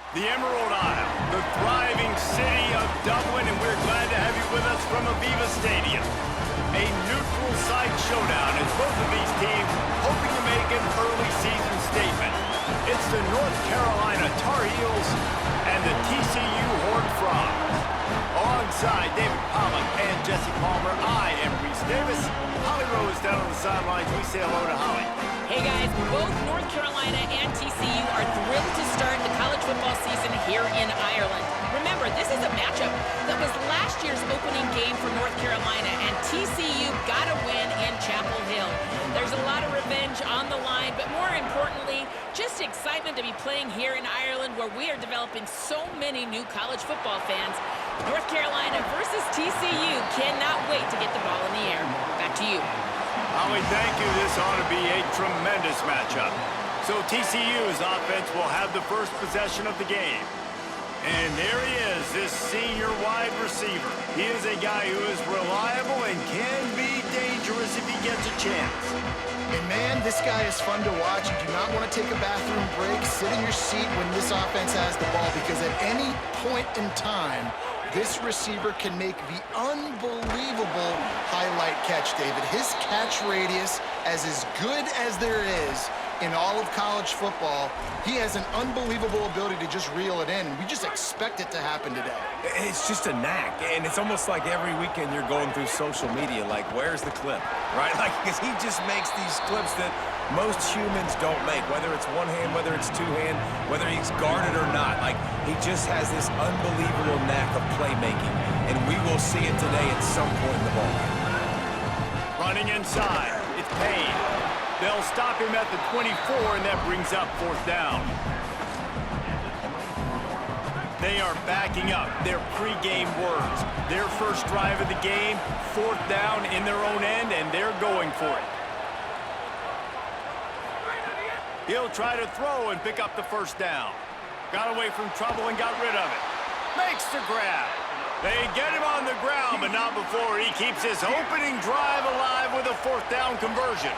The Emerald Isle, the thriving city of Dublin, and we're glad to have you with us from Aviva Stadium. A neutral site showdown as both of these teams hoping to make an early season statement. It's the North Carolina Tarheels and the TCU Horned Frogs. Alongside David Pollock and Jesse Palmer, I am Reese Davis. Holly Rose down on the sidelines. We say hello to Holly. Hey guys, both North Carolina and TCU are thrilled to start the college football season here in Ireland. Remember, this is a matchup that was last year's opening game for North Carolina, and TCU got a win in Chapel Hill. There's a lot of revenge on the line, but more importantly, just excitement to be playing here in Ireland where we are developing so many new college football fans. North Carolina versus TCU. Cannot wait to get the ball in the air. Back to you. Holly, thank you. This ought to be a tremendous matchup. So TCU's offense will have the first possession of the game. And there he is, this senior wide receiver. He is a guy who is reliable and can be dangerous if he gets a chance. And man, this guy is fun to watch. You do not want to take a bathroom break, sit in your seat when this offense has the ball, because at any point in time, this receiver can make the unbelievable highlight catch, David. His catch radius as good as there is in all of college football. He has an unbelievable ability to just reel it in, and we just expect it to happen today. It's just a knack, and it's almost like every weekend you're going through social media, like, where's the clip, right? Like, because he just makes these clips that most humans don't make, whether it's one hand, whether it's two hand, whether he's guarded or not. Like, he just has this unbelievable knack of playmaking, and we will see it today at some point in the ball. Running inside, it's Payne. They'll stop him at the 24, and that brings up fourth down. They are backing up their pregame words. Their first drive of the game, fourth down in their own end, and they're going for it. He'll try to throw and pick up the first down. Got away from trouble and got rid of it. Makes the grab. They get him on the ground, but not before he keeps his opening drive alive with a fourth down conversion.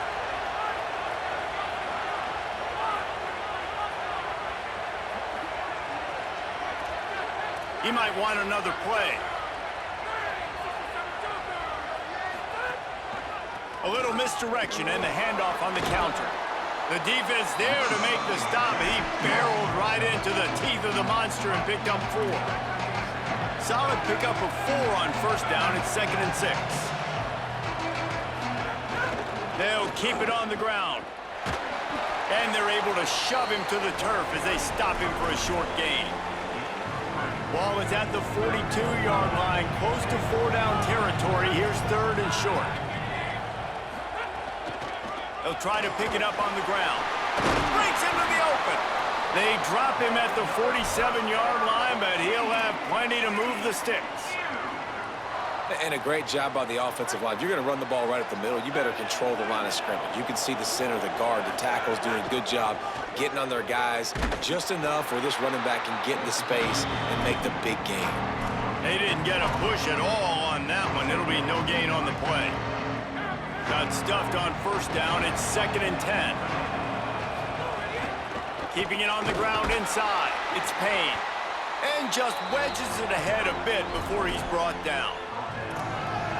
He might want another play. A little misdirection and the handoff on the counter. The defense there to make the stop. He barreled right into the teeth of the monster and picked up 4. Solid pickup of 4 on first down. It's 2nd and 6. They'll keep it on the ground. And they're able to shove him to the turf as they stop him for a short gain. Ball is at the 42-yard line, close to 4-down territory. Here's 3rd and short. They'll try to pick it up on the ground. Breaks into the open. They drop him at the 47-yard line, but he'll have plenty to move the sticks. And a great job by the offensive line. You're going to run the ball right at the middle. You better control the line of scrimmage. You can see the center, the guard, the tackle's doing a good job getting on their guys just enough where this running back can get into space and make the big gain. They didn't get a push at all on that one. It'll be no gain on the play. Got stuffed on first down. It's 2nd and 10. Keeping it on the ground inside. It's Payne. And just wedges it ahead a bit before he's brought down.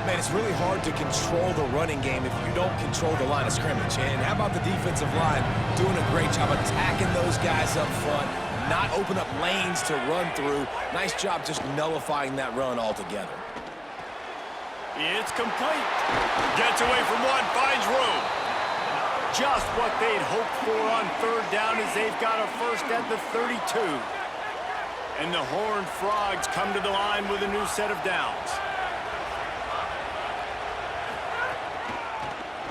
Man, it's really hard to control the running game if you don't control the line of scrimmage. And how about the defensive line doing a great job attacking those guys up front, not open up lanes to run through. Nice job just nullifying that run altogether. It's complete. Gets away from one, finds room. Just what they'd hoped for on third down as they've got a first at the 32. And the Horned Frogs come to the line with a new set of downs.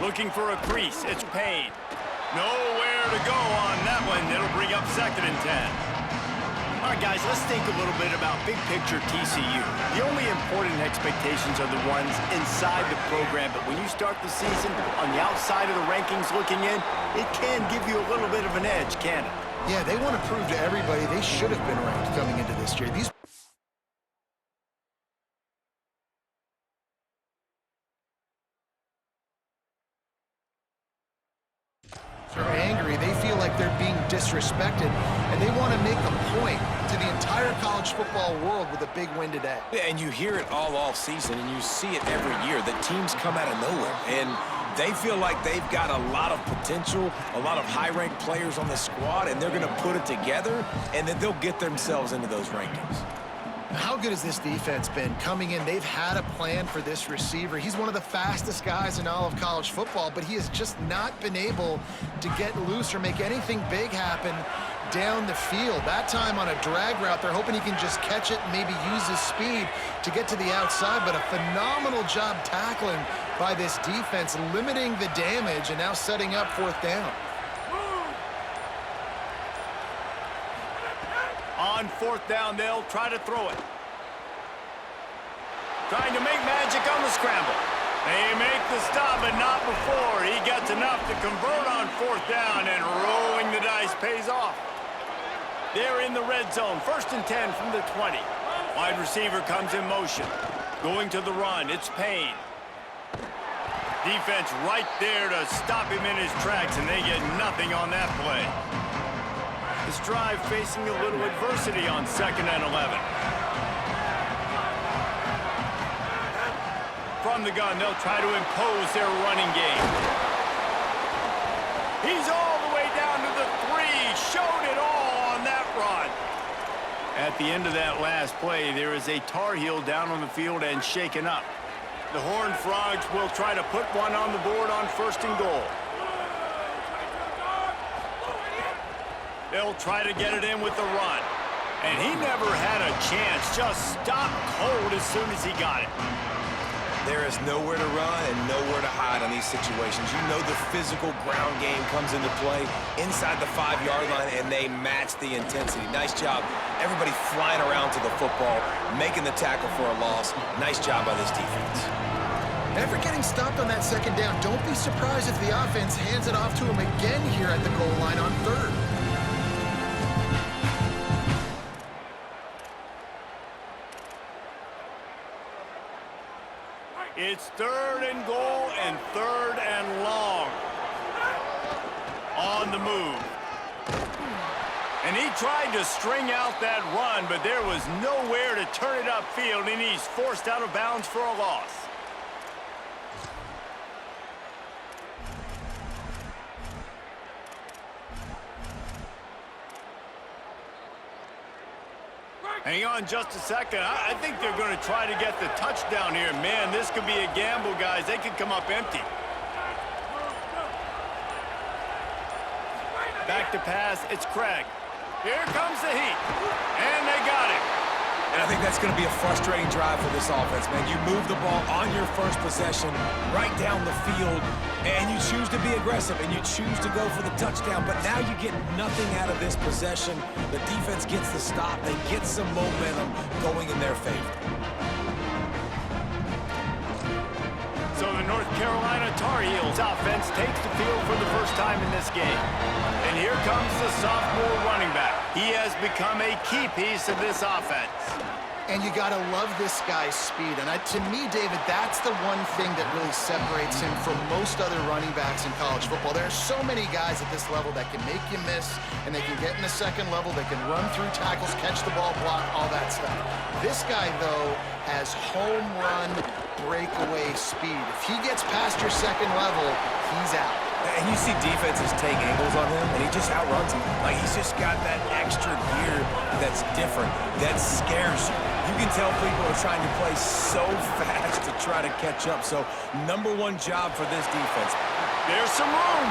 Looking for a crease, it's Payne. Nowhere to go on that one. It'll bring up 2nd and 10. All right, guys, let's think a little bit about big picture TCU. The only important expectations are the ones inside the program, but when you start the season on the outside of the rankings looking in, it can give you a little bit of an edge, can't it? Yeah, they want to prove to everybody they should have been ranked coming into this year. These are angry victory. They feel like they're being disrespected, and they want to make a point to the entire college football world with a big win today. Yeah, and you hear it all season, and you see it every year. The teams come out of nowhere, and they feel like they've got a lot of potential, a lot of high-ranked players on the squad, and they're going to put it together, and then they'll get themselves into those rankings. How good has this defense been coming in? They've had a plan for this receiver. He's one of the fastest guys in all of college football, but he has just not been able to get loose or make anything big happen down the field. That time on a drag route, they're hoping he can just catch it and maybe use his speed to get to the outside, but a phenomenal job tackling by this defense, limiting the damage and now setting up fourth down. On fourth down, they'll try to throw it. Trying to make magic on the scramble. They make the stop, but not before he gets enough to convert on fourth down, and rolling the dice pays off. They're in the red zone, 1st and 10 from the 20. Wide receiver comes in motion. Going to the run, it's Payne. Defense right there to stop him in his tracks, and they get nothing on that play. This drive facing a little adversity on 2nd and 11. From the gun, they'll try to impose their running game. He's all the way down to the 3. Showed it all on that run. At the end of that last play, there is a Tarheel down on the field and shaken up. The Horned Frogs will try to put one on the board on 1st and goal. They'll try to get it in with the run. And he never had a chance. Just stopped cold as soon as he got it. There is nowhere to run and nowhere to hide on these situations. You know the physical ground game comes into play inside the 5-yard line, and they match the intensity. Nice job. Everybody flying around to the football, making the tackle for a loss. Nice job by this defense. After getting stopped on that 2nd down, don't be surprised if the offense hands it off to him again here at the goal line on 3rd. It's 3rd and goal and 3rd and long. On the move. And he tried to string out that run, but there was nowhere to turn it upfield, and he's forced out of bounds for a loss. Hang on just a second. I think they're going to try to get the touchdown here. Man, this could be a gamble, guys. They could come up empty. Back to pass. It's Craig. Here comes the heat. And they got him. And I think that's going to be a frustrating drive for this offense, man. You move the ball on your first possession right down the field, and you choose to be aggressive, and you choose to go for the touchdown, but now you get nothing out of this possession. The defense gets the stop. They get some momentum going in their favor. So the North Carolina Tar Heels offense takes the field for the first time in this game. And here comes the sophomore running back. He has become a key piece of this offense. And you got to love this guy's speed. And to me, David, that's the one thing that really separates him from most other running backs in college football. There are so many guys at this level that can make you miss, and they can get in the second level. They can run through tackles, catch the ball, block, all that stuff. This guy, though, has home run breakaway speed. If he gets past your second level, he's out. And you see defenses take angles on him, and he just outruns them. Like, he's just got that extra gear that's different, that scares you. You can tell people are trying to play so fast to try to catch up. So, #1 job for this defense. There's some room.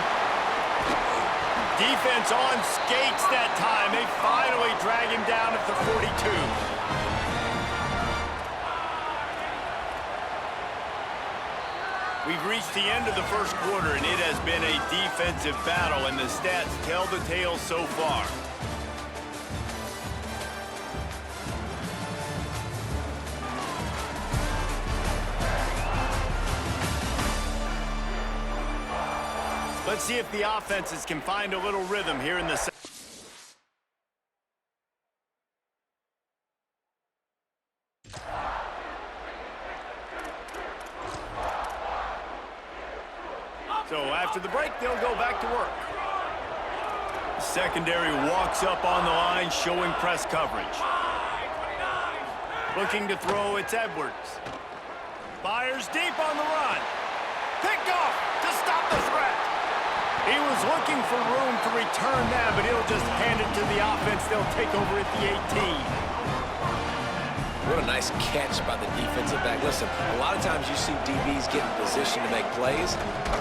Defense on skates that time. They finally drag him down at the 42. We've reached the end of the first quarter, and it has been a defensive battle, and the stats tell the tale so far. Let's see if the offenses can find a little rhythm here in the second. So after the break, they'll go back to work. Secondary walks up on the line, showing press coverage. Looking to throw, it's Edwards. Fires deep on the run. Picked off to stop the threat. He was looking for room to return that, but he'll just hand it to the offense. They'll take over at the 18. What a nice catch by the defensive back. Listen, a lot of times you see DBs get in position to make plays,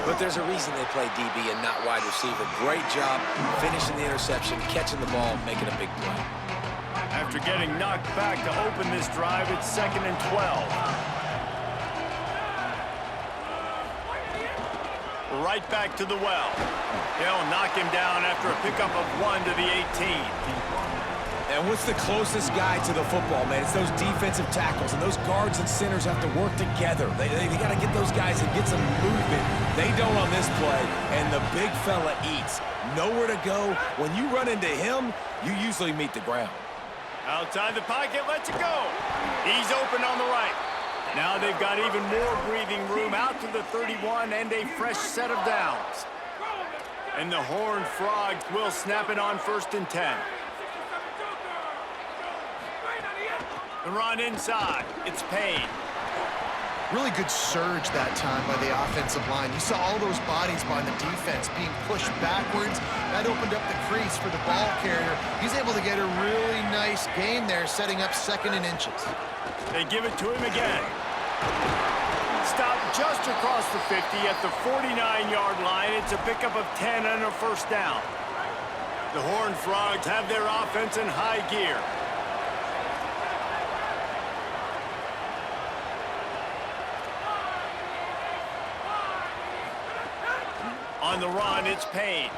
but there's a reason they play DB and not wide receiver. Great job finishing the interception, catching the ball, making a big play. After getting knocked back to open this drive, it's 2nd and 12. Right back to the well. They'll knock him down after a pickup of 1 to the 18. And what's the closest guy to the football, man? It's those defensive tackles, and those guards and centers have to work together. They got to get those guys and get some movement. They don't on this play, and the big fella eats. Nowhere to go. When you run into him, you usually meet the ground. Outside the pocket, lets it go. He's open on the right. Now they've got even more breathing room out to the 31 and a fresh set of downs. And the Horned Frogs will snap it on 1st and 10. The run inside. It's Payne. Really good surge that time by the offensive line. You saw all those bodies by the defense being pushed backwards. That opened up the crease for the ball carrier. He's able to get a really nice gain there, setting up 2nd and inches. They give it to him again. Stopped just across the 50 at the 49-yard line. It's a pickup of 10 and a 1st down. The Horned Frogs have their offense in high gear. On the run, it's Payne.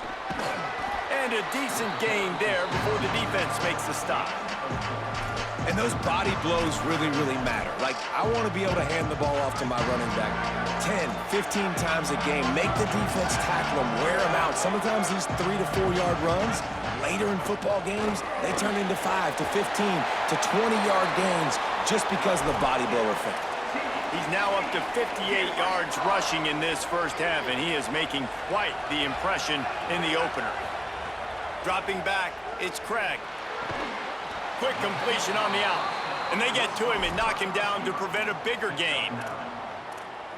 And a decent gain there before the defense makes the stop. And those body blows really, really matter. Like, I want to be able to hand the ball off to my running back 10, 15 times a game. Make the defense tackle them, wear them out. Sometimes these 3 to 4 yard runs, later in football games, they turn into 5 to 15 to 20-yard gains just because of the body blow effect. He's now up to 58 yards rushing in this first half, and he is making quite the impression in the opener. Dropping back, it's Craig. Quick completion on the out. And they get to him and knock him down to prevent a bigger gain.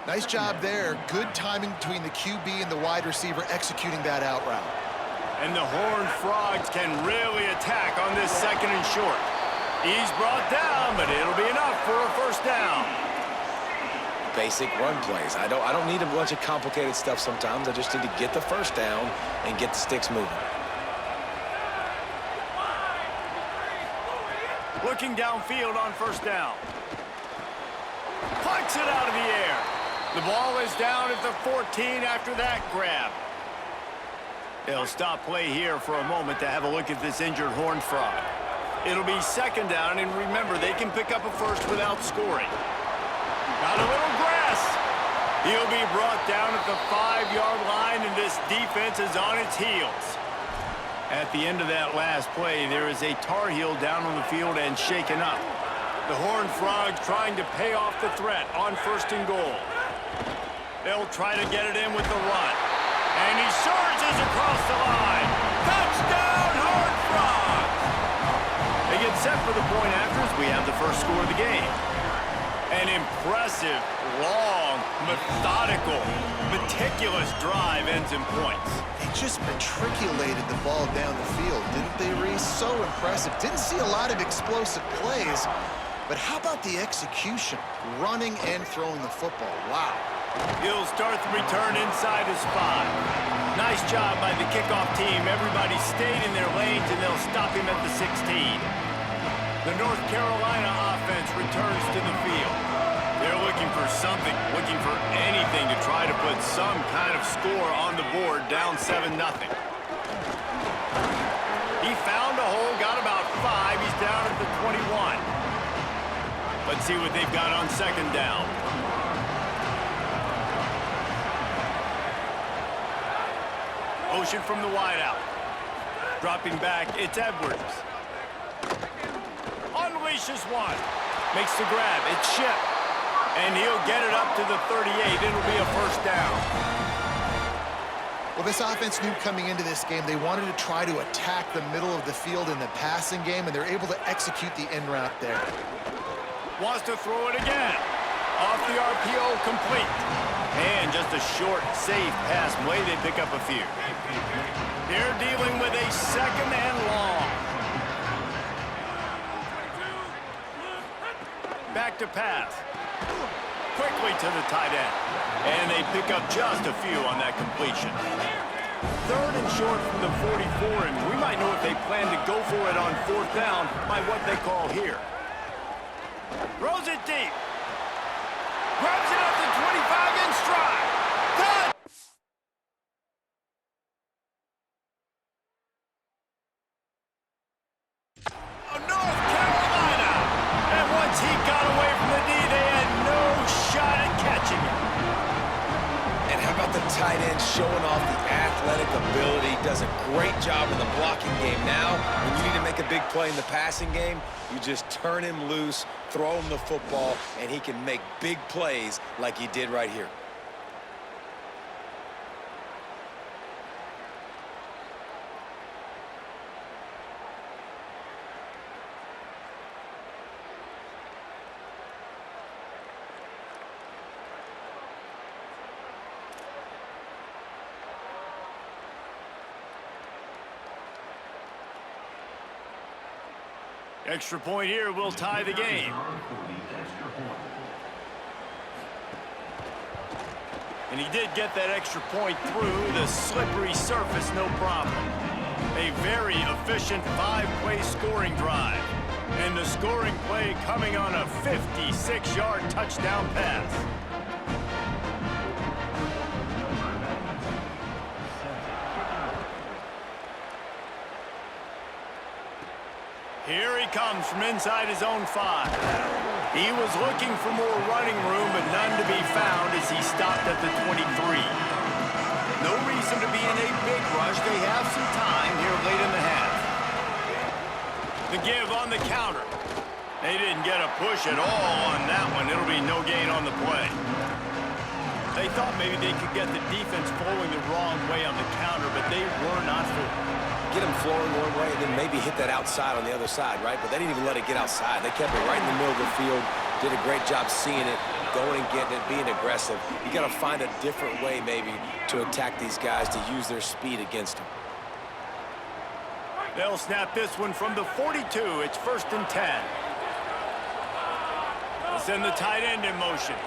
Nice job there. Good timing between the QB and the wide receiver executing that out route. And the Horned Frogs can really attack on this 2nd and short. He's brought down, but it'll be enough for a 1st down. Basic run plays. I don't need a bunch of complicated stuff sometimes. I just need to get the 1st down and get the sticks moving. Looking downfield on 1st down. Punts it out of the air. The ball is down at the 14 after that grab. They'll stop play here for a moment to have a look at this injured Horned Frog. It'll be 2nd down, and remember, they can pick up a 1st without scoring. Got a little grass. He'll be brought down at the 5-yard line, and this defense is on its heels. At the end of that last play, there is a Tarheel down on the field and shaken up. The Horned Frogs trying to pay off the threat on 1st and goal. They'll try to get it in with the run. And he surges across the line. Touchdown, Horned Frogs! They get set for the point after as we have the first score of the game. An impressive, long, methodical, meticulous drive ends in points. They just matriculated the ball down the field, didn't they, Reese? So impressive. Didn't see a lot of explosive plays, but how about the execution? Running and throwing the football. Wow. He'll start the return inside his 5. Nice job by the kickoff team. Everybody stayed in their lanes, and they'll stop him at the 16. The North Carolina offense returns to the field. They're looking for something, looking for anything to try to put some kind of score on the board, down 7-0. He found a hole, got about 5. He's down at the 21. Let's see what they've got on 2nd down. Motion from the wideout. Dropping back, it's Edwards. Unleashes one. Makes the grab. It's Ship. And he'll get it up to the 38. It'll be a 1st down. Well, Well, this offense knew coming into this game they wanted to try to attack the middle of the field in the passing game, and they're able to execute the end route there. Wants to throw it again. Off the RPO, complete. And just a short, safe pass play. They pick up a few. They're dealing with a second and long. Back to pass. Quickly to the tight end. And they pick up just a few on that completion. Third and short from the 44, and we might know if they plan to go for it on fourth down by what they call here. Throws it deep. Grabs it up to 25 in stride. Done! North Carolina. And once he got away from the D, they had no shot at catching him. And how about the tight end showing off the athletic ability? Does a great job in the blocking game. Now, when you need to make a big play in the passing game, you just turn him loose, throw him the football, and he can make big plays like he did right here. Extra point here will tie the game. And he did get that extra point through the slippery surface, no problem. A very efficient 5-play scoring drive. And the scoring play coming on a 56-yard touchdown pass. Here he comes from inside his own 5. He was looking for more running room, but none to be found as he stopped at the 23. No reason to be in a big rush. They have some time here late in the half. The give on the counter. They didn't get a push at all on that one. It'll be no gain on the play. They thought maybe they could get the defense flowing the wrong way on the counter, but they were not fooled. Get him flowing one way and then maybe hit that outside on the other side, right? But they didn't even let it get outside. They kept it right in the middle of the field, did a great job seeing it, going and getting it, being aggressive. You got to find a different way maybe to attack these guys, to use their speed against them. They'll snap this one from the 42. It's 1st and 10. They'll send the tight end in motion.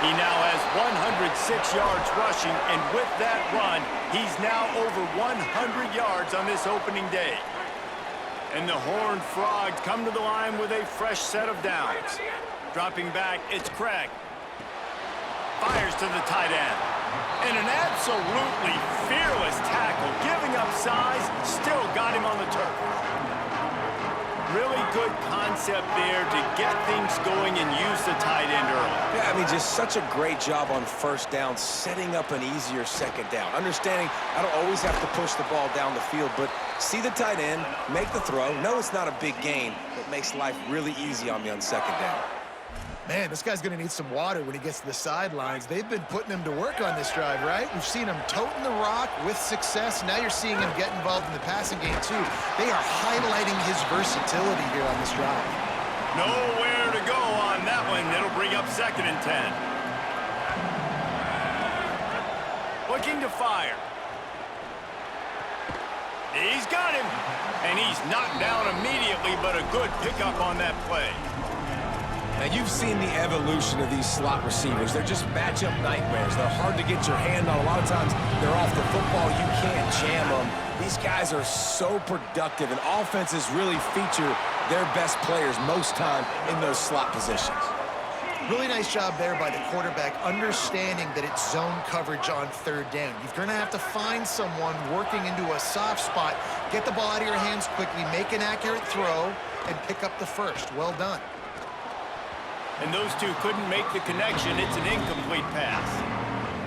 He now has 106 yards rushing, and with that run, he's now over 100 yards on this opening day. And the Horned Frogs come to the line with a fresh set of downs. Dropping back, it's Craig. Fires to the tight end. And an absolutely fearless tackle, giving up size, still got him on the turf. Really good concept there to get things going and use the tight end early. Yeah, I mean, just such a great job on first down, setting up an easier second down. Understanding I don't always have to push the ball down the field, but see the tight end, make the throw. No, it's not a big gain, but makes life really easy on me on second down. Man, this guy's going to need some water when he gets to the sidelines. They've been putting him to work on this drive, right? We've seen him toting the rock with success. Now you're seeing him get involved in the passing game, too. They are highlighting his versatility here on this drive. Nowhere to go on that one. It'll bring up 2nd and 10. Looking to fire. He's got him. And he's knocked down immediately, but a good pickup on that play. Now, you've seen the evolution of these slot receivers. They're just matchup nightmares. They're hard to get your hand on. A lot of times, they're off the football. You can't jam them. These guys are so productive, and offenses really feature their best players most time in those slot positions. Really nice job there by the quarterback, understanding that it's zone coverage on 3rd down. You're going to have to find someone working into a soft spot, get the ball out of your hands quickly, make an accurate throw, and pick up the first. Well done. And those two couldn't make the connection. It's an incomplete pass.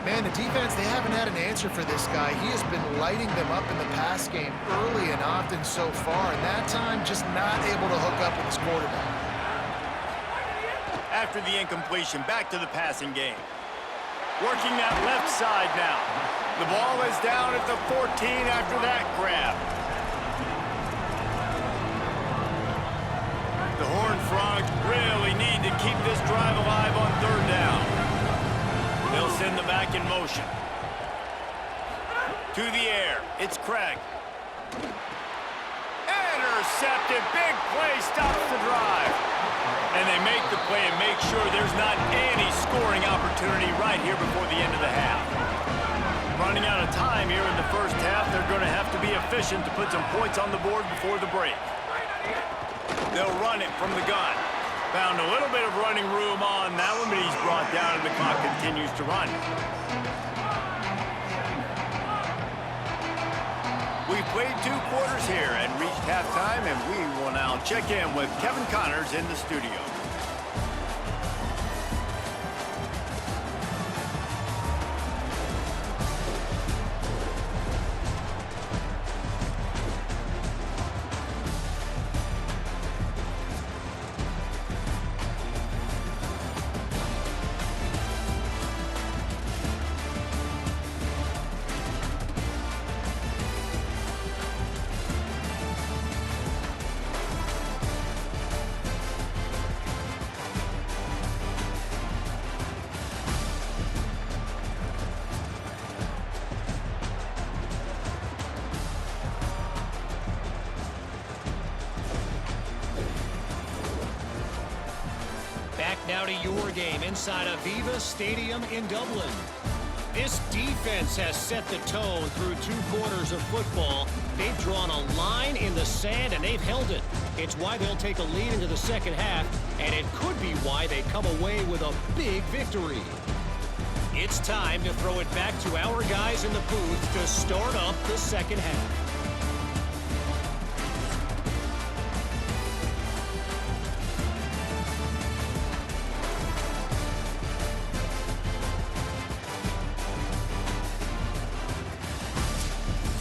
Man, the defense, they haven't had an answer for this guy. He has been lighting them up in the pass game early and often so far, and that time just not able to hook up with his quarterback. After the incompletion, back to the passing game. Working that left side now. The ball is down at the 14 after that grab. The Horned Frogs really need to keep this drive alive on third down. They'll send the back in motion. To the air. It's Craig. Intercepted. Big play stops the drive. And they make the play and make sure there's not any scoring opportunity right here before the end of the half. Running out of time here in the first half. They're going to have to be efficient to put some points on the board before the break. They'll run it from the gun. Found a little bit of running room on that one, but he's brought down and the clock continues to run. We played 2 quarters here and reached halftime, and we will now check in with Kevin Connors in the studio. Now to your game inside Aviva Stadium in Dublin. This defense has set the tone through 2 quarters of football. They've drawn a line in the sand, and they've held it. It's why they'll take a lead into the second half, and it could be why they come away with a big victory. It's time to throw it back to our guys in the booth to start up the second half.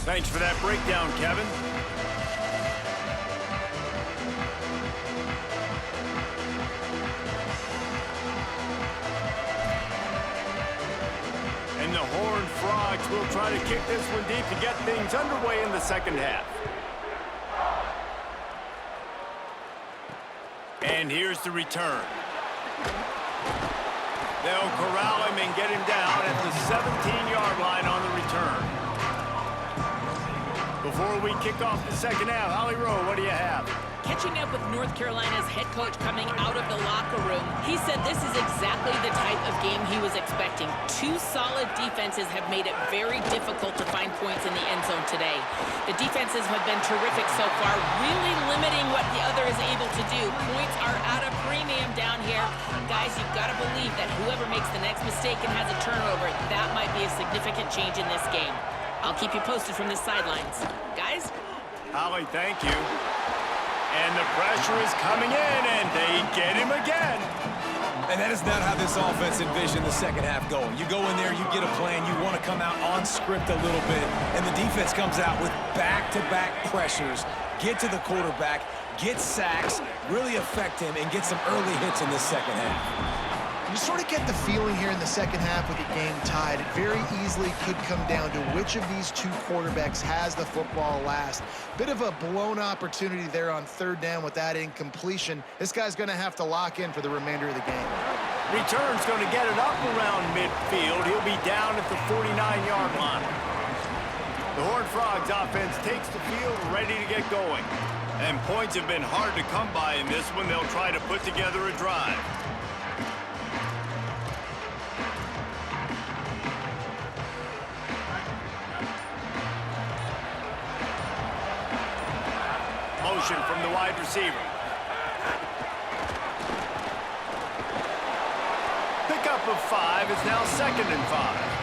Thanks for that breakdown, Kevin. And the Horned Frogs will try to kick this one deep to get things underway in the second half. And here's the return. They'll corral him and get him down at the 17-yard line on the return. Before we kick off the second half, Holly Rowe, what do you have? Catching up with North Carolina's head coach coming out of the locker room, he said this is exactly the type of game he was expecting. 2 solid defenses have made it very difficult to find points in the end zone today. The defenses have been terrific so far, really limiting what the other is able to do. Points are at a premium down here. Guys, you've got to believe that whoever makes the next mistake and has a turnover, that might be a significant change in this game. I'll keep you posted from the sidelines. Guys? Holly, thank you. And the pressure is coming in, and they get him again. And that is not how this offense envisioned the second half going. You go in there, you get a plan, you want to come out on script a little bit, and the defense comes out with back-to-back pressures, get to the quarterback, get sacks, really affect him, and get some early hits in this second half. You sort of get the feeling here in the second half with the game tied. It very easily could come down to which of these 2 quarterbacks has the football last. Bit of a blown opportunity there on third down with that incompletion. This guy's going to have to lock in for the remainder of the game. Return's going to get it up around midfield. He'll be down at the 49-yard line. The Horned Frogs offense takes the field, ready to get going. And points have been hard to come by in this one. They'll try to put together a drive. Motion from the wide receiver. Pickup of 5. It's now 2nd and 5.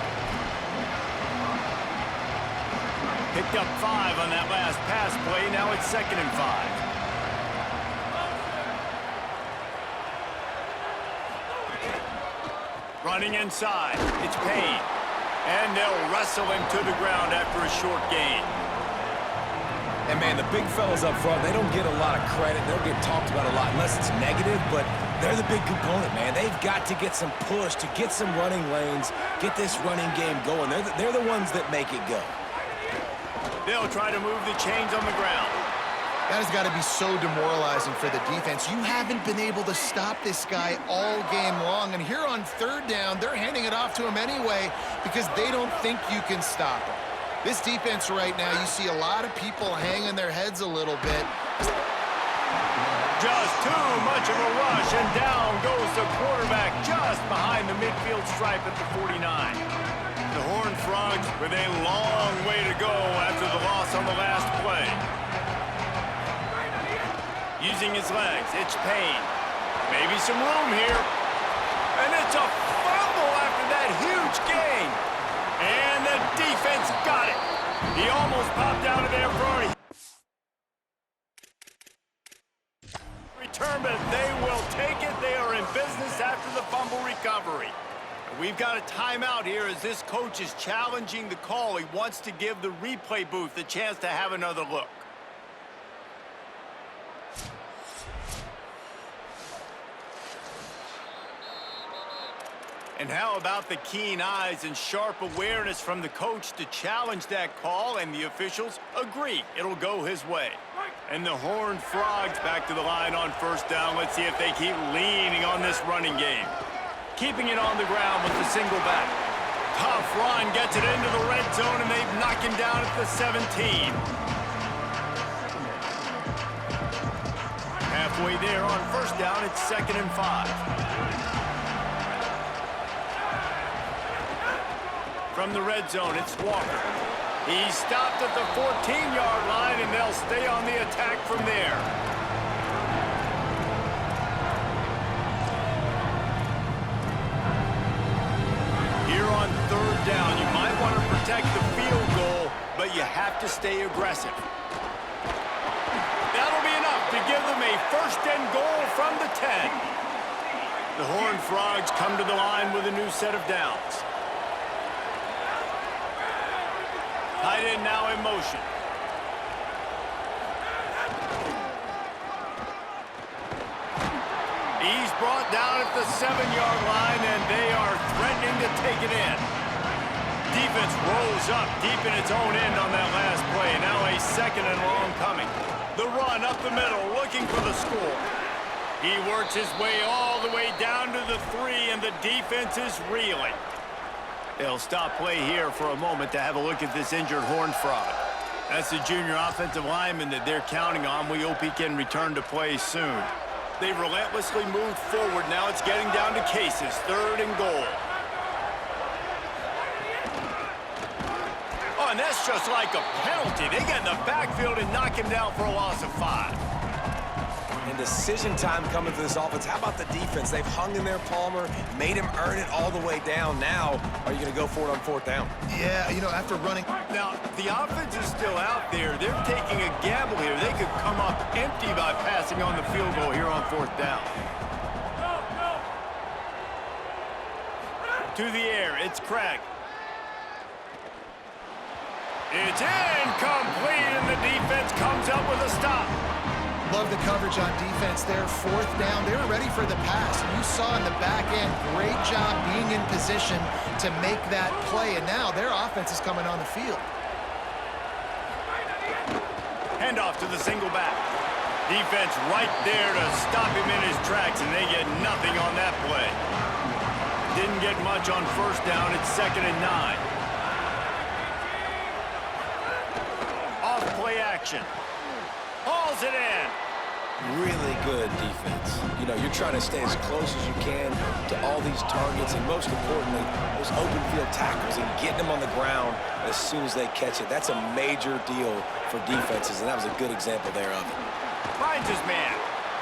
Picked up 5 on that last pass play. Now it's 2nd and 5. Running inside. It's Payne. And they'll wrestle him to the ground after a short gain. And, man, the big fellas up front, they don't get a lot of credit. They don't get talked about a lot unless it's negative, but they're the big component, man. They've got to get some push, to get some running lanes, get this running game going. They're the ones that make it go. They'll try to move the chains on the ground. That has got to be so demoralizing for the defense. You haven't been able to stop this guy all game long, and here on third down, they're handing it off to him anyway because they don't think you can stop him. This defense right now, you see a lot of people hanging their heads a little bit. Just too much of a rush, and down goes the quarterback just behind the midfield stripe at the 49. The Horned Frogs with a long way to go after the loss on the last play. Using his legs, it's Payne. Maybe some room here. And it's a fumble after that huge gain. And the defense got it. He almost popped out of there for a return, but they will take it. They are in business after the fumble recovery. We've got a timeout here as this coach is challenging the call. He wants to give the replay booth a chance to have another look. And how about the keen eyes and sharp awareness from the coach to challenge that call, and the officials agree it'll go his way. And the Horned Frogs back to the line on first down. Let's see if they keep leaning on this running game. Keeping it on the ground with the single back. Tough run, gets it into the red zone, and they've knocked him down at the 17. Halfway there on first down, it's 2nd and 5. From the red zone, it's Walker. He stopped at the 14-yard line, and they'll stay on the attack from there. Here on third down, you might want to protect the field goal, but you have to stay aggressive. That'll be enough to give them a 1st and goal from the 10. The Horned Frogs come to the line with a new set of downs. Tight end now in motion. He's brought down at the 7-yard line, and they are threatening to take it in. Defense rolls up deep in its own end on that last play. Now a 2nd and long coming. The run up the middle, looking for the score. He works his way all the way down to the 3, and the defense is reeling. They'll stop play here for a moment to have a look at this injured Horned Frog. That's the junior offensive lineman that they're counting on. We hope he can return to play soon. They've relentlessly moved forward. Now it's getting down to cases. 3rd and goal. Oh, and that's just like a penalty. They get in the backfield and knock him down for a loss of 5. And decision time coming for this offense. How about the defense? They've hung in there, Palmer, made him earn it all the way down. Now, are you going to go for it on 4th down? Yeah, you know, after running. Now, the offense is still out there. They're taking a gamble here. They could come up empty by passing on the field goal here on 4th down. To the air, it's Craig. It's incomplete, and the defense comes up with a stop. Love the coverage on defense there. 4th down, they were ready for the pass. You saw in the back end, great job being in position to make that play, and now their offense is coming on the field. Handoff to the single back. Defense right there to stop him in his tracks, and they get nothing on that play. Didn't get much on first down. It's 2nd and 9. Off play action. Hauls it in. Really good defense. You know, you're trying to stay as close as you can to all these targets, and most importantly, those open field tackles and getting them on the ground as soon as they catch it. That's a major deal for defenses, and that was a good example there of it. Finds his man.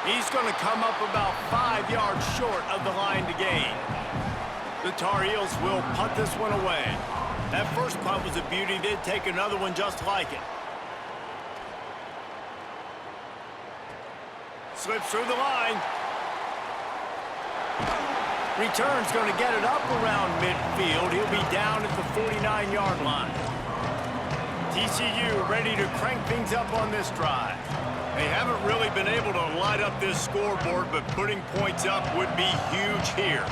He's going to come up about 5 yards short of the line to gain. The Tarheels will punt this one away. That first punt was a beauty. They'd take another one just like it. Slips through the line. Return's going to get it up around midfield. He'll be down at the 49-yard line. TCU ready to crank things up on this drive. They haven't really been able to light up this scoreboard, but putting points up would be huge here.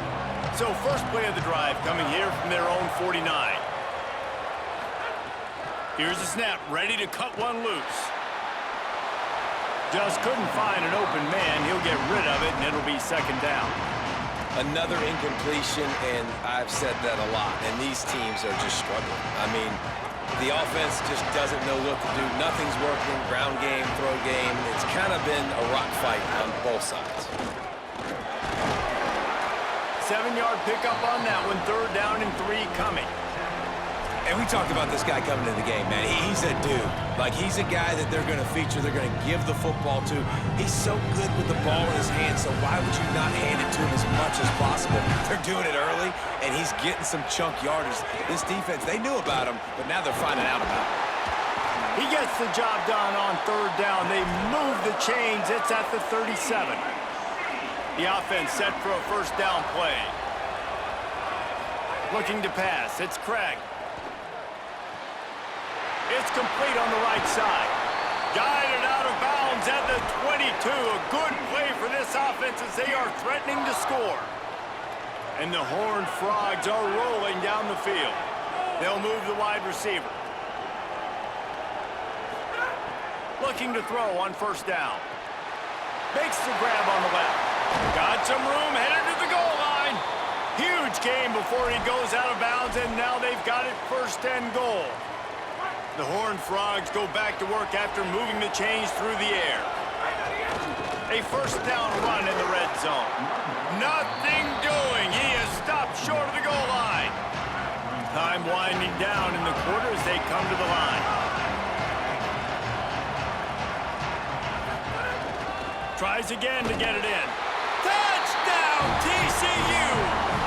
So first play of the drive coming here from their own 49. Here's the snap, ready to cut one loose. Just couldn't find an open man. He'll get rid of it, and it'll be second down. Another incompletion, and I've said that a lot, and these teams are just struggling. I mean, the offense just doesn't know what to do. Nothing's working. Ground game, throw game. It's kind of been a rock fight on both sides. 7-yard pickup on that one. Third down and 3 coming. And we talked about this guy coming into the game, man. He's a dude. Like, he's a guy that they're going to feature, they're going to give the football to. He's so good with the ball in his hands, so why would you not hand it to him as much as possible? They're doing it early, and he's getting some chunk yardage. This defense, they knew about him, but now they're finding out about him. He gets the job done on third down. They move the chains. It's at the 37. The offense set for a first down play. Looking to pass. It's Craig. It's complete on the right side. Guided out of bounds at the 22. A good play for this offense as they are threatening to score. And the Horned Frogs are rolling down the field. They'll move the wide receiver. Looking to throw on first down. Makes the grab on the left. Got some room, headed to the goal line. Huge gain before he goes out of bounds, and now they've got it first and goal. The Horned Frogs go back to work after moving the chains through the air. A first down run in the red zone. Nothing doing. He is stopped short of the goal line. Time winding down in the quarter as they come to the line. Tries again to get it in. Touchdown, TCU!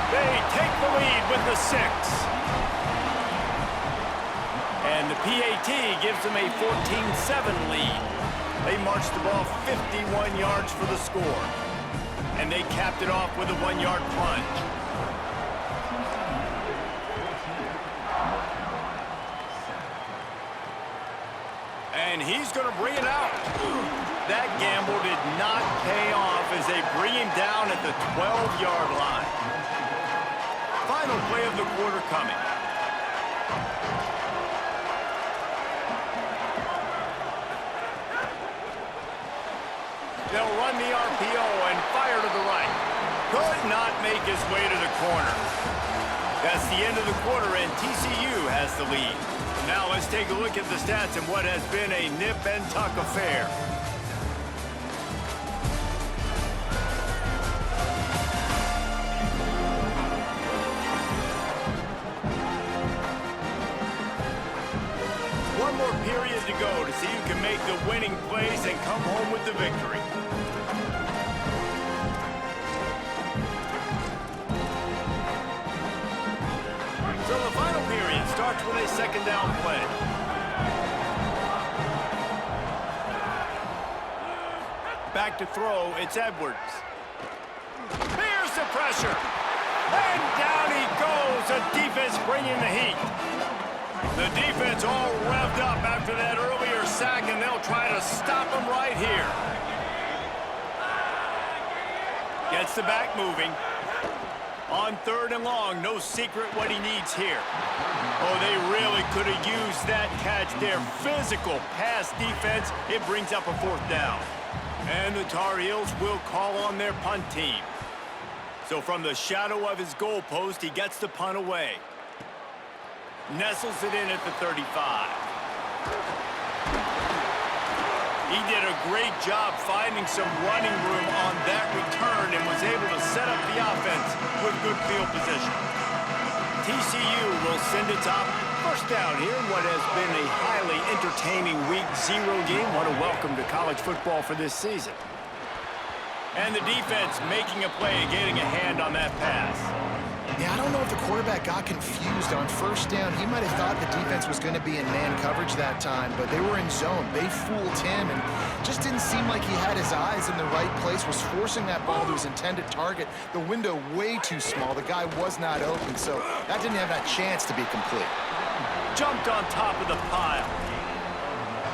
They take the lead with the 6. And the PAT gives them a 14-7 lead. They marched the ball 51 yards for the score. And they capped it off with a 1-yard plunge. And he's going to bring it out. That gamble did not pay off as they bring him down at the 12-yard line. Final play of the quarter coming. They'll run the RPO and fire to the right. Could not make his way to the corner. That's the end of the quarter, and TCU has the lead. Now let's take a look at the stats and what has been a nip-and-tuck affair. One more period to go to see who can make the winning plays and come home with the victory. So the final period starts with a second down play. Back to throw, it's Edwards. Here's the pressure. And down he goes. The defense bringing the heat. The defense all revved up after that earlier sack, and they'll try to stop him right here. Gets the back moving. On third and long, no secret what he needs here. Oh, they really could have used that catch there. Physical pass defense. It brings up a fourth down. And the Tarheels will call on their punt team. So from the shadow of his goalpost, he gets the punt away. Nestles it in at the 35. He did a great job finding some running room on that return and was able to set up the offense with good field position. TCU will send it up. First down here in what has been a highly entertaining Week 0 game. What a welcome to college football for this season. And the defense making a play, getting a hand on that pass. Yeah, I don't know if the quarterback got confused on first down. He might have thought the defense was going to be in man coverage that time, but they were in zone. They fooled him and just didn't seem like he had his eyes in the right place, was forcing that ball to his intended target. The window way too small. The guy was not open, so that didn't have that chance to be complete. Jumped on top of the pile.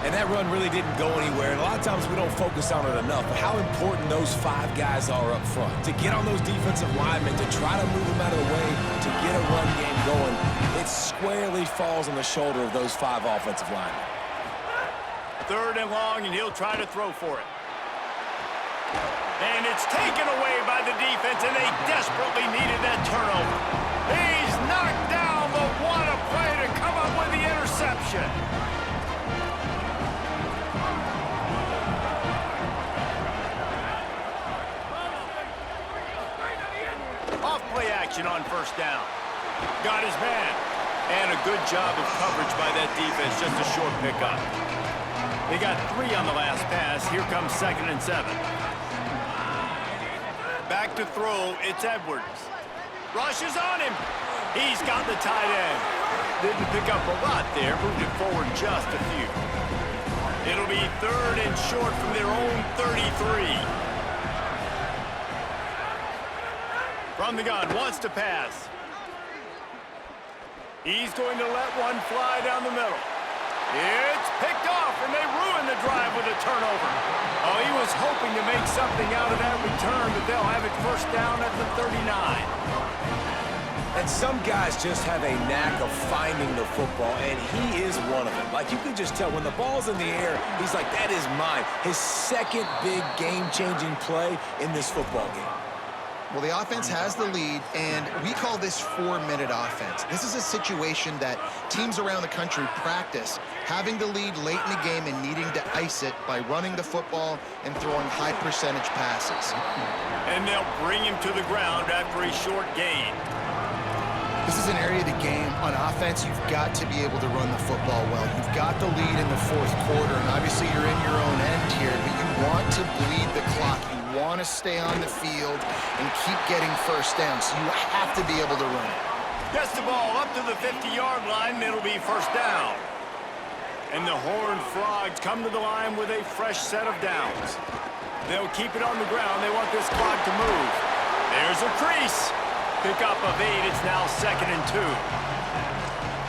And that run really didn't go anywhere. And a lot of times we don't focus on it enough, but how important those 5 guys are up front. To get on those defensive linemen, to try to move them out of the way, to get a run game going, it squarely falls on the shoulder of those 5 offensive linemen. 3rd and long, and he'll try to throw for it. And it's taken away by the defense, and they desperately needed that turnover. He's knocked down, but what a play to come up with the interception. Off-play action on first down. Got his man. And a good job of coverage by that defense, just a short pickup. They got 3 on the last pass. Here comes 2nd and 7. Back to throw, it's Edwards. Rush is on him. He's got the tight end. Didn't pick up a lot there, moved it forward just a few. It'll be 3rd and short from their own 33. From the gun, wants to pass. He's going to let one fly down the middle. It's picked off, and they ruin the drive with a turnover. Oh, he was hoping to make something out of that return, but they'll have it first down at the 39. And some guys just have a knack of finding the football, and he is one of them. Like, you can just tell when the ball's in the air, he's like, that is mine. His second big game-changing play in this football game. Well, the offense has the lead, and we call this 4-minute offense. This is a situation that teams around the country practice, having the lead late in the game and needing to ice it by running the football and throwing high-percentage passes. And they'll bring him to the ground after a short gain. This is an area of the game. On offense, you've got to be able to run the football well. You've got the lead in the 4th quarter, and obviously you're in your own end here, but you want to bleed the clock. You want to stay on the field and keep getting first down, so you have to be able to run it. Gets the ball up to the 50-yard line, and it'll be first down. And the Horned Frogs come to the line with a fresh set of downs. They'll keep it on the ground. They want this clock to move. There's a crease. Pickup of 8. It's now 2nd and 2.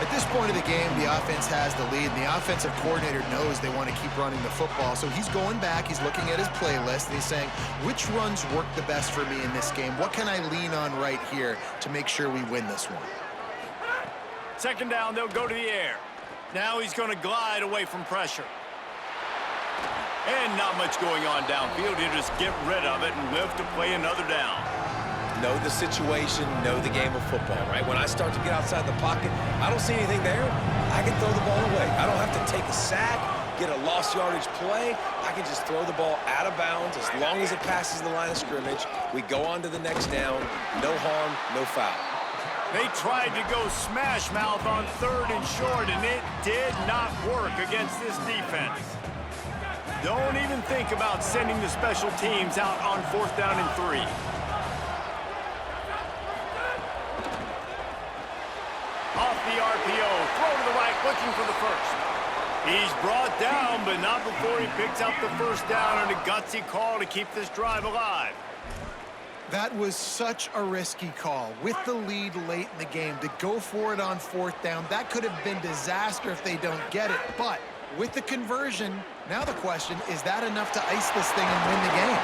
At this point of the game, the offense has the lead, and the offensive coordinator knows they want to keep running the football. So he's going back, he's looking at his playlist, and he's saying, which runs work the best for me in this game? What can I lean on right here to make sure we win this one? 2nd down, they'll go to the air. Now he's going to glide away from pressure. And not much going on downfield. He'll just get rid of it and live to play another down. Know the situation, know the game of football, right? When I start to get outside the pocket, I don't see anything there, I can throw the ball away. I don't have to take a sack, get a lost yardage play. I can just throw the ball out of bounds as long as it passes the line of scrimmage. We go on to the next down. No harm, no foul. They tried to go smash mouth on 3rd and short, and it did not work against this defense. Don't even think about sending the special teams out on 4th down and 3. Off the RPO, throw to the right, looking for the first. He's brought down, but not before he picks up the first down, and a gutsy call to keep this drive alive. That was such a risky call. With the lead late in the game, to go for it on 4th down, that could have been disaster if they don't get it. But with the conversion, now the question, is that enough to ice this thing and win the game?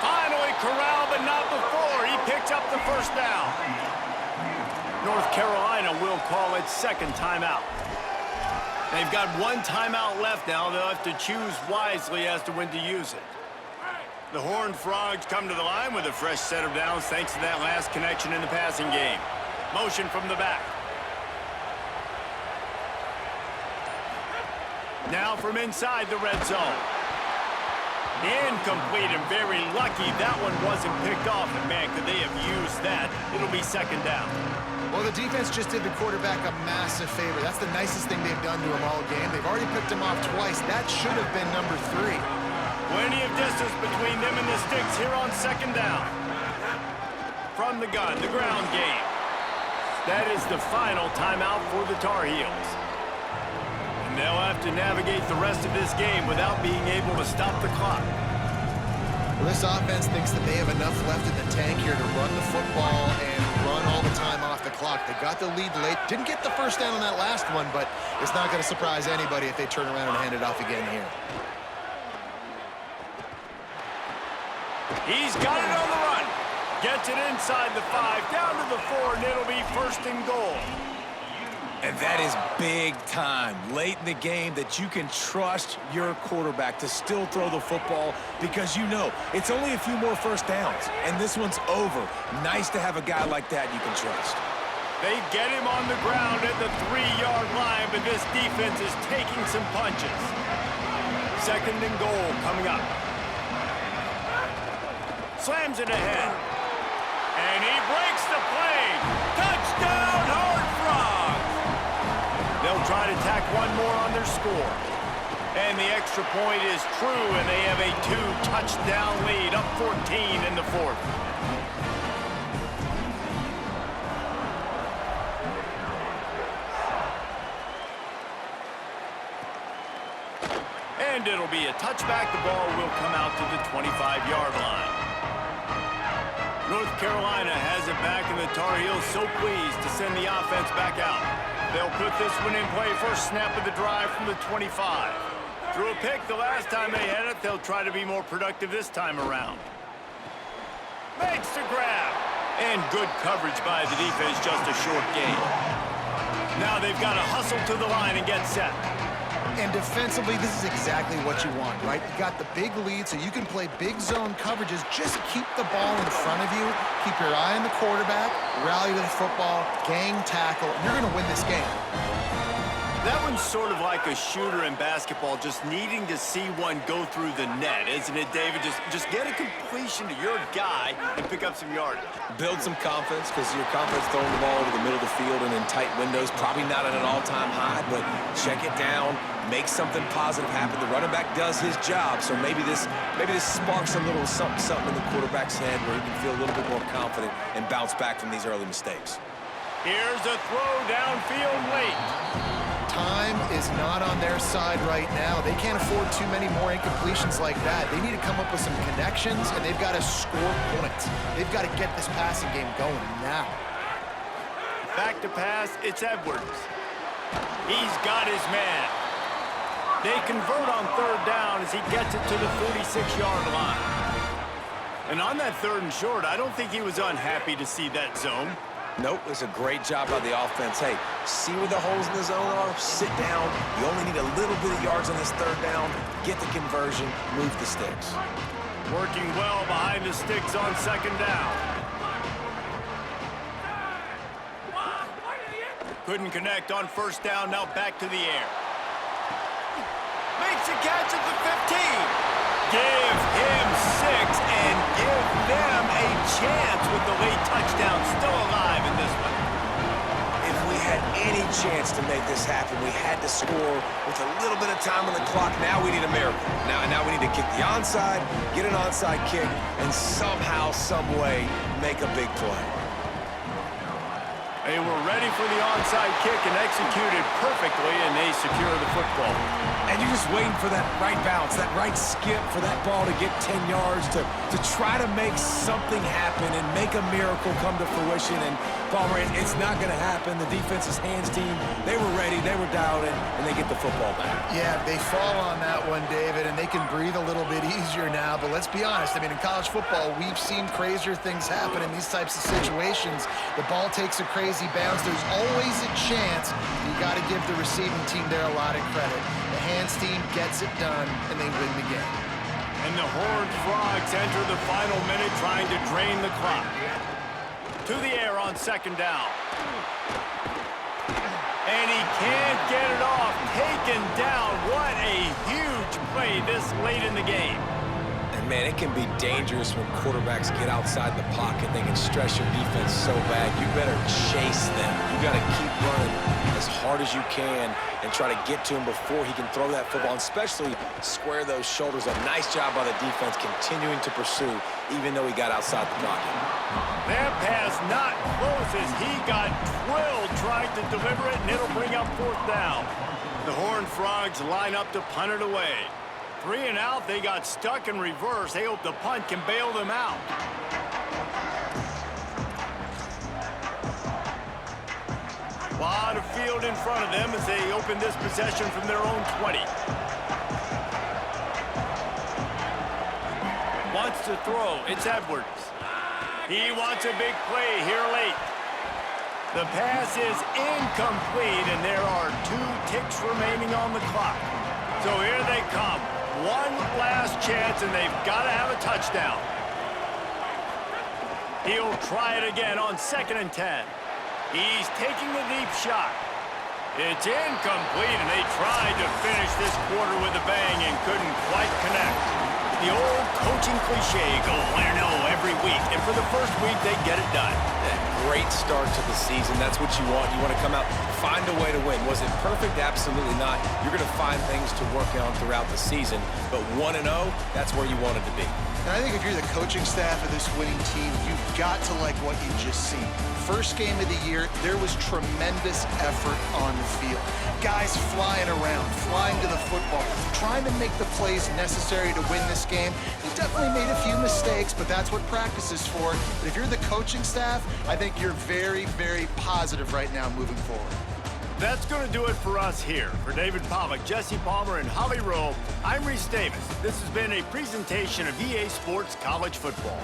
Finally corralled, but not before. He picks up the first down. North Carolina will call its 2nd timeout. They've got 1 timeout left now. They'll have to choose wisely as to when to use it. The Horned Frogs come to the line with a fresh set of downs thanks to that last connection in the passing game. Motion from the back. Now from inside the red zone. Incomplete, and very lucky that one wasn't picked off. And man, could they have used that? It'll be 2nd down. Well, the defense just did the quarterback a massive favor. That's the nicest thing they've done to him all game. They've already picked him off twice. That should have been number 3. Plenty of distance between them and the sticks here on 2nd down. From the gun, the ground game. That is the final timeout for the Tar Heels. And they'll have to navigate the rest of this game without being able to stop the clock. Well, this offense thinks that they have enough left in the tank here to run the football and run all the time off the clock. They got the lead late. Didn't get the first down on that last one, but it's not going to surprise anybody if they turn around and hand it off again here. He's got it on the run. Gets it inside the 5, down to the 4, and it'll be 1st and goal. And that is big time, late in the game, that you can trust your quarterback to still throw the football because you know it's only a few more first downs, and this one's over. Nice to have a guy like that you can trust. They get him on the ground at the 3-yard line, but this defense is taking some punches. 2nd and goal coming up. Slams it ahead. And he breaks the play. Touchdown, Horned Frogs! They'll try to tack one more on their score. And the extra point is true, and they have a 2-touchdown lead, up 14 in the 4th. And it'll be a touchback. The ball will come out to the 25-yard line. North Carolina has it back, and the Tar Heels so pleased to send the offense back out. They'll put this one in play first snap of the drive from the 25. Threw a pick the last time they had it. They'll try to be more productive this time around. Makes the grab. And good coverage by the defense, just a short gain. Now they've got to hustle to the line and get set. And defensively, this is exactly what you want, right? You got the big lead, so you can play big zone coverages. Just keep the ball in front of you. Keep your eye on the quarterback. Rally to the football. Gang tackle. You're going to win this game. That one's sort of like a shooter in basketball, just needing to see one go through the net, isn't it, David? Just get a completion to your guy and pick up some yardage. Build some confidence, because your confidence throwing the ball over the middle of the field and in tight windows, probably not at an all-time high, but check it down, make something positive happen. The running back does his job, so maybe this sparks a little something in the quarterback's head where he can feel a little bit more confident and bounce back from these early mistakes. Here's a throw downfield late. Time is not on their side right now. They can't afford too many more incompletions like that. They need to come up with some connections, and they've got to score points. They've got to get this passing game going now. Back to pass, it's Edwards. He's got his man. They convert on 3rd down as he gets it to the 46-yard line. And on that 3rd and short, I don't think he was unhappy to see that zone. Nope, it's a great job by the offense. Hey, see where the holes in the zone are, sit down. You only need a little bit of yards on this 3rd down. Get the conversion, move the sticks. Working well behind the sticks on 2nd down. Couldn't connect on 1st down, now back to the air. Makes a catch at the 15. Give him 6 and give them a chance with the late touchdown still alive in this one. If we had any chance to make this happen, we had to score with a little bit of time on the clock. Now we need a miracle. Now we need to kick the onside, get an onside kick, and somehow, some way, make a big play. They were ready for the onside kick and executed perfectly, and they secure the football. And you're just waiting for that right bounce, that right skip for that ball to get 10 yards to try to make something happen and make a miracle come to fruition. And, Palmer, it's not going to happen. The defense's hands team, they were ready, they were dialed in, and they get the football back. Yeah, they fall on that one, David, and they can breathe a little bit easier now. But let's be honest, I mean, in college football, we've seen crazier things happen in these types of situations. The ball takes a crazy bounce. There's always a chance. You got to give the receiving team there a lot of credit. The hands team gets it done, and they win the game. And the Horned Frogs enter the final minute trying to drain the clock. To the air on 2nd down. And he can't get it off. Taken down. What a huge play this late in the game. And man, it can be dangerous when quarterbacks get outside the pocket. They can stress your defense so bad. You better chase them. You got to keep running as hard as you can and try to get to him before he can throw that football, and especially square those shoulders. A nice job by the defense continuing to pursue, even though he got outside the pocket. That pass not close as he got drilled trying to deliver it, and it'll bring up 4th down. The Horned Frogs line up to punt it away. 3 and out, they got stuck in reverse. They hope the punt can bail them out. A lot of field in front of them as they open this possession from their own 20. Wants to throw. It's Edwards. He wants a big play here late. The pass is incomplete, and there are 2 ticks remaining on the clock. So here they come. One last chance, and they've got to have a touchdown. He'll try it again on 2nd and 10. He's taking the deep shot. It's incomplete, and they tried to finish this quarter with a bang and couldn't quite connect. The old coaching cliche, go win or no every week, and for the first week, they get it done. Great start to the season. That's what you want. You want to come out, find a way to win. Was it perfect? Absolutely not. You're going to find things to work on throughout the season, but 1-0, that's where you wanted to be. And I think if you're the coaching staff of this winning team, you've got to like what you just seen. First game of the year, there was tremendous effort on the field. Guys flying around, flying to the football, trying to make the plays necessary to win this game. He definitely made a few mistakes, but that's what practice is for. But if you're the coaching staff, I think you're very, very positive right now moving forward. That's going to do it for us here. For David Pollack, Jesse Palmer, and Holly Rowe, I'm Reese Davis. This has been a presentation of EA Sports College Football.